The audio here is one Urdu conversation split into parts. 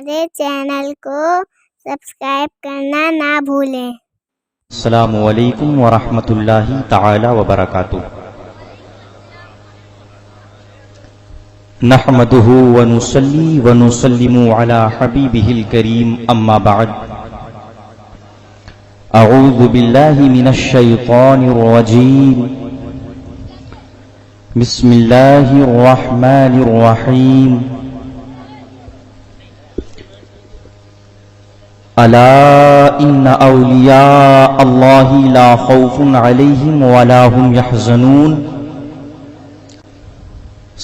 ہمارے چینل کو سبسکرائب کرنا نہ بھولیں۔ السلام علیکم ورحمۃ اللہ تعالی وبرکاتہ۔ نحمده ونصلي ونسلم على حبيبه الكريم اما بعد اعوذ بالله من الشيطان الرجيم بسم الله الرحمن الرحيم الا ان اولیاء الله لا خوف عليهم ولا هم يحزنون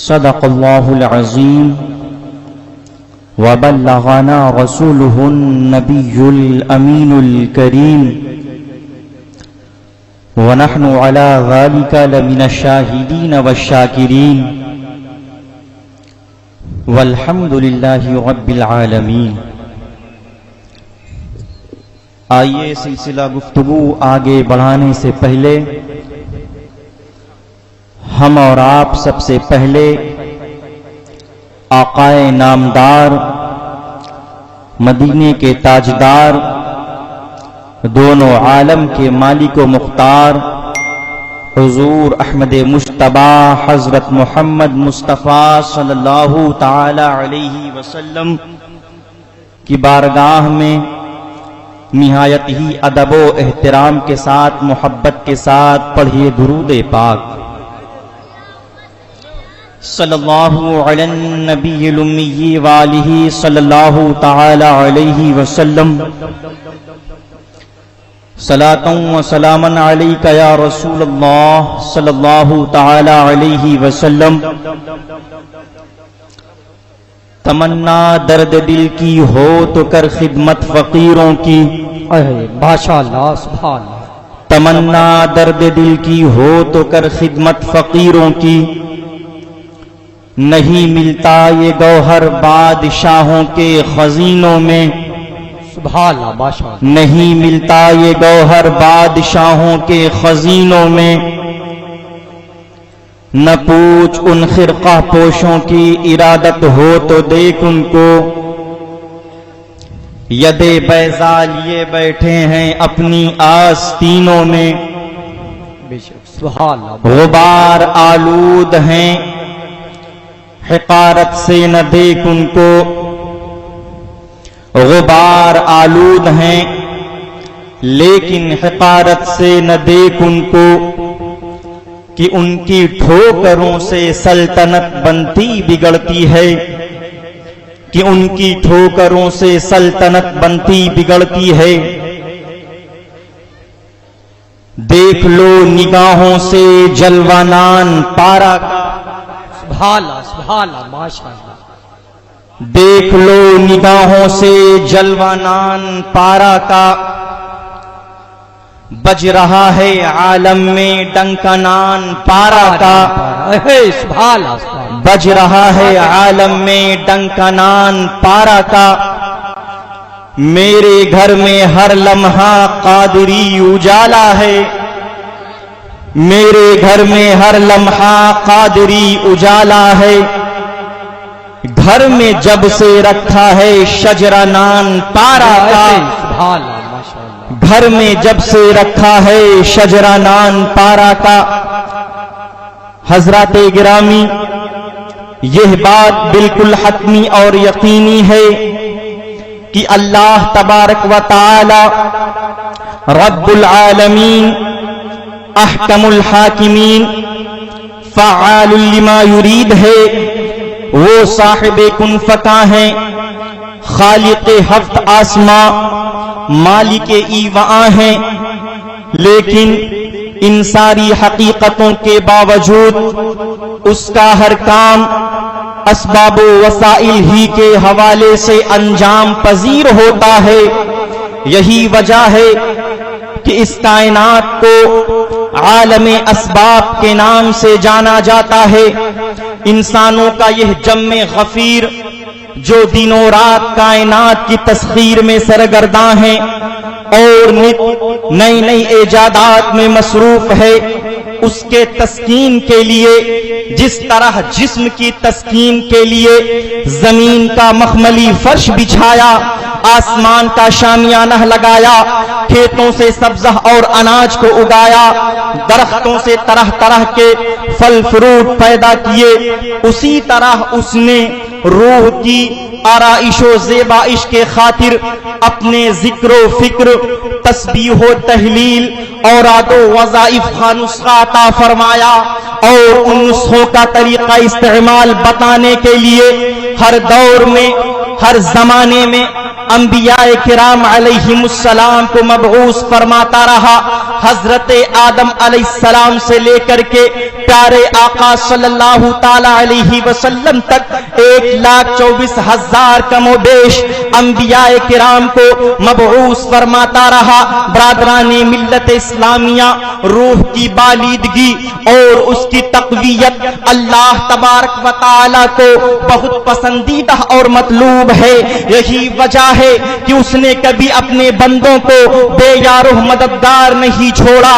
صدق الله العظيم وبلغنا رسوله النبي الأمين الكريم ونحن على ذلك لمن الشاهدين والشاكرين والحمد لله رب العالمين۔ آئیے سلسلہ گفتگو آگے بڑھانے سے پہلے ہم اور آپ سب سے پہلے آقائے نامدار، مدینے کے تاجدار، دونوں عالم کے مالک و مختار حضور احمد مجتبی حضرت محمد مصطفیٰ صلی اللہ تعالی علیہ وسلم کی بارگاہ میں نہایت ہی ادب و احترام کے ساتھ، محبت کے ساتھ پڑھیے درود پاک۔ صلی اللہ علی النبی الامی وآلہ صلی اللہ تعالی علیہ وسلم۔ صلاۃ و سلاما علیک یا رسول اللہ صلی اللہ تعالی علیہ وسلم۔ تمنا درد دل کی ہو تو کر خدمت فقیروں کی، ماشاء اللہ سبحان اللہ۔ تمنا درد دل کی ہو تو کر خدمت فقیروں کی، نہیں ملتا یہ گوہر بادشاہوں کے خزینوں میں، سبحان اللہ ماشاء اللہ۔ نہیں ملتا یہ گوہر بادشاہوں کے خزینوں میں، نہ پوچھ ان خرقہ پوشوں کی ارادت ہو تو دیکھ ان کو، ید بیضا لیے بیٹھے ہیں اپنی آستینوں میں، سبحان اللہ۔ غبار آلود ہیں حقارت سے نہ دیکھ ان کو، غبار آلود ہیں لیکن حقارت سے نہ دیکھ ان کو، کہ ان کی ٹھوکروں سے سلطنت بنتی بگڑتی ہے، کہ ان کی ٹھوکروں سے سلطنت بنتی بگڑتی ہے۔ دیکھ لو نگاہوں سے جلوانان پارا کا، سبحان اللہ سبحان اللہ ماشاء اللہ۔ دیکھ لو نگاہوں سے جلوانان پارا کا، بج رہا ہے عالم میں ڈنکانان پارا کا، سبحان اللہ سبحان اللہ۔ بج رہا ہے عالم میں ڈنکانان پارا کا، میرے گھر میں ہر لمحہ قادری اجالا ہے، میرے گھر میں ہر لمحہ قادری اجالا ہے، گھر میں جب سے رکھا ہے شجرہ نان پارا کا، سبحان اللہ ماشاء اللہ۔ گھر میں جب سے رکھا ہے شجرہ نان پارا کا۔ حضرات گرامی، یہ بات بالکل حتمی اور یقینی ہے کہ اللہ تبارک و تعالی رب العالمین، احکم الحاکمین، فعال لما یرید ہے، وہ صاحب کن فکا ہیں، خالق ہفت آسماں، مالک ایواں ہیں، لیکن ان ساری حقیقتوں کے باوجود اس کا ہر کام اسباب و وسائل ہی کے حوالے سے انجام پذیر ہوتا ہے۔ یہی وجہ ہے کہ اس کائنات کو عالم اسباب کے نام سے جانا جاتا ہے۔ انسانوں کا یہ جم غفیر جو دن و رات کائنات کی تسخیر میں سرگرداں ہیں اور نئی نئی ایجادات میں مصروف ہے، اس کے تسکین کے لیے جس طرح جسم کی تسکین کے لیے زمین کا مخملی فرش بچھایا، آسمان کا شامیانہ لگایا، کھیتوں سے سبزہ اور اناج کو اگایا، درختوں سے طرح طرح کے پھل فروٹ پیدا کیے، اسی طرح اس نے روح کی آرائش و زیبائش کے خاطر اپنے ذکر و فکر، تسبیح و تحلیل، اوراد و وظائف کا نسخہ عطا فرمایا، اور ان نسخوں کا طریقہ استعمال بتانے کے لیے ہر دور میں، ہر زمانے میں انبیاء کرام علیہم السلام کو مبعوث فرماتا رہا۔ حضرت آدم علیہ السلام سے لے کر کے پیارے آقا صلی اللہ تعالی علیہ وسلم تک 1,24,000 کم و بیش انبیاء کرام کو مبعوث فرماتا رہا۔ برادران ملت اسلامیہ، روح کی بالیدگی اور اس کی تقویت اللہ تبارک و تعالی کو بہت پسندیدہ اور مطلوب ہے۔ یہی وجہ ہے کہ اس نے کبھی اپنے بندوں کو بے یار و مددگار نہیں چھوڑا،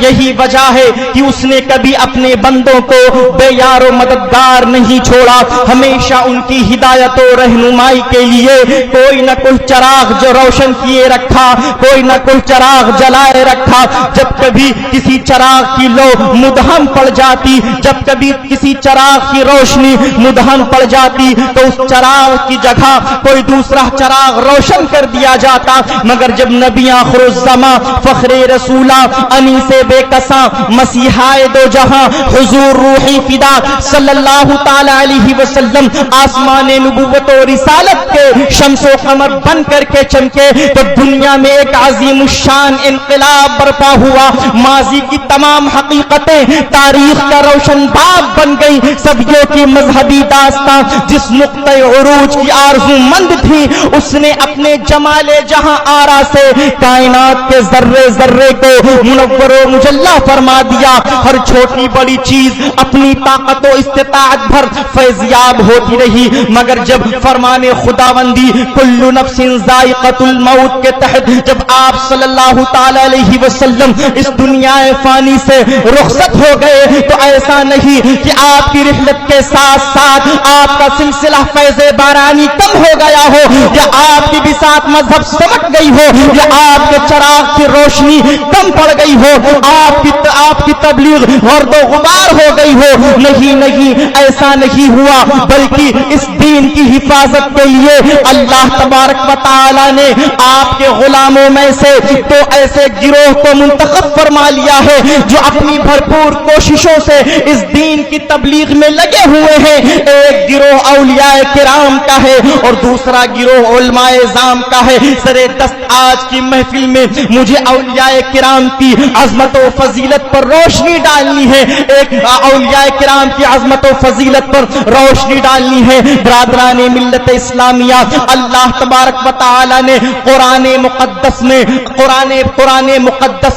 یہی وجہ ہے کہ اس نے کبھی اپنے بندوں کو بے یار و مددگار نہیں چھوڑا، ہمیشہ ان کی ہدایت و رہنمائی کے لیے کوئی نہ کوئی چراغ جو روشن کیے رکھا، کوئی نہ کوئی چراغ جلائے رکھا۔ جب کبھی کسی چراغ کی لو مدہم پڑ جاتی، جب کبھی کسی چراغ کی روشنی مدہم پڑ جاتی تو اس چراغ کی جگہ کوئی دوسرا چراغ روشن کر دیا جاتا۔ مگر جب نبی آخر الزماں، فخر رسولہ، انیس بے کساں، مسیحائے دو جہاں، حضور روحی فدا صلی اللہ تعالی علیہ وسلم آسمان نبوت و رسالت کے شمس و قمر بن کر کے چمکے تو دنیا میں ایک عظیم الشان انقلاب برپا ہوا۔ ماضی کی تمام حقیقتیں تاریخ کا روشن باب بن گئی۔ صدیوں کی مذہبی داستاں جس نقطۂ عروج کی آرزو مند تھی، اس نے اپنے جمال جہاں آرا سے کائنات کے ذرے ذرے کو منور و مجلہ فرما دیا۔ ہر چھوٹی بڑی چیز اپنی طاقت و استطاعت بھر فیضیاب ہوتی رہی، مگر جب فرمان خداوندی کل نفس ذائقۃ الموت کے تحت جب آپ صلی اللہ تعالی علیہ وسلم اس دنیا فانی سے رخصت ہو گئے تو ایسا نہیں کہ آپ کی رحلت کے ساتھ ساتھ آپ کا سلسلہ فیض بارانی کم ہو گیا ہو، یا آپ کی بساط مذہب سمٹ گئی ہو، یا آپ کے چراغ کی روشنی کم پڑ گئی ہو، آپ کی تبلیغ غرد و غبار ہو گئی ہو۔ نہیں، ایسا نہیں ہوا، بلکہ اس دین کی حفاظت کے لیے اللہ تبارک و تعالی نے آپ کے غلاموں میں سے تو ایسے گروہ کو منتخب فرما لیا ہے جو اپنی بھرپور کوششوں سے اس دین کی تبلیغ میں لگے ہوئے ہیں۔ ایک گروہ اولیاء کرام کا ہے اور دوسرا گروہ علماء اعظام کا ہے۔ سرے دست آج کی محفل میں مجھے اولیاء کرام کی عظمت و فضیلت پر روشنی ڈالنی ہے، ایک اولیاء کرام کی عظمت و فضیلت پر روشنی ڈالنی ہے۔ برادران ملت اسلامیہ، اللہ تبارک و تعالی نے قرآن مقدس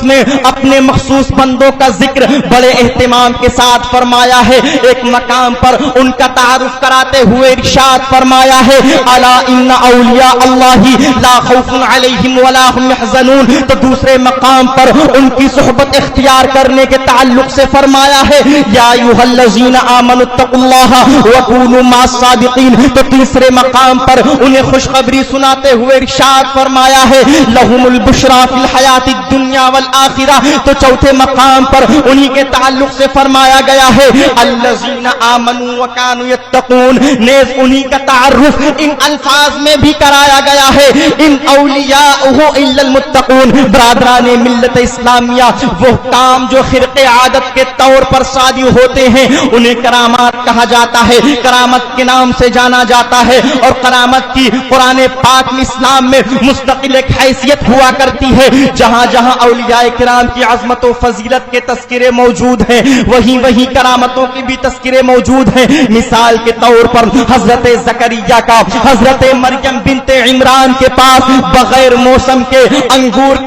میں اپنے مخصوص بندوں کا ذکر بڑے اہتمام کے ساتھ فرمایا ہے۔ ایک مقام پر ان کا تعارف کراتے ہوئے ارشاد فرمایا ہے، الا ان اولیاء اللہ لا خوف علیہم ولا هم يحزنون۔ تو دوسرے مقام پر ان کی صحبت اختیار کرنے کے تعلق سے فرمایا ہے، یا ایھا الذین آمنوا اتقوا اللہ وکونوا مع الصادقین۔ تو تیسرے مقام پر انہیں خوشخبری سناتے ہوئے ارشاد فرمایا ہے، لہم البشری فی الحیاۃ الدنیا والآخرہ۔ تو چوتھے مقام پر انہی کے تعلق سے فرمایا گیا ہے، الذین آمنوا وکانوا یتقون۔ نیز انہی کا تعارف ان الفاظ میں بھی کرایا گیا ہے، ان اولیاءہ الا المتقون۔ برادران ملت اسلامیہ، وہ کام جو خرق عادت کے طور پر صادر ہوتے ہیں انہیں کرامات کہا جاتا ہے، کرامت کے نام سے جانا جاتا ہے، اور کرامت کی قرآن پاک میں اسلام میں مستقل ایک حیثیت ہوا کرتی ہے۔ جہاں جہاں اولیاء کرام کی عظمت و فضیلت کے تذکرے موجود ہیں وہیں کرامتوں کی بھی تذکرے موجود ہیں۔ مثال کے طور پر حضرت زکریا کا حضرت مریم بنت عمران کے پاس بغیر موسم کے انگور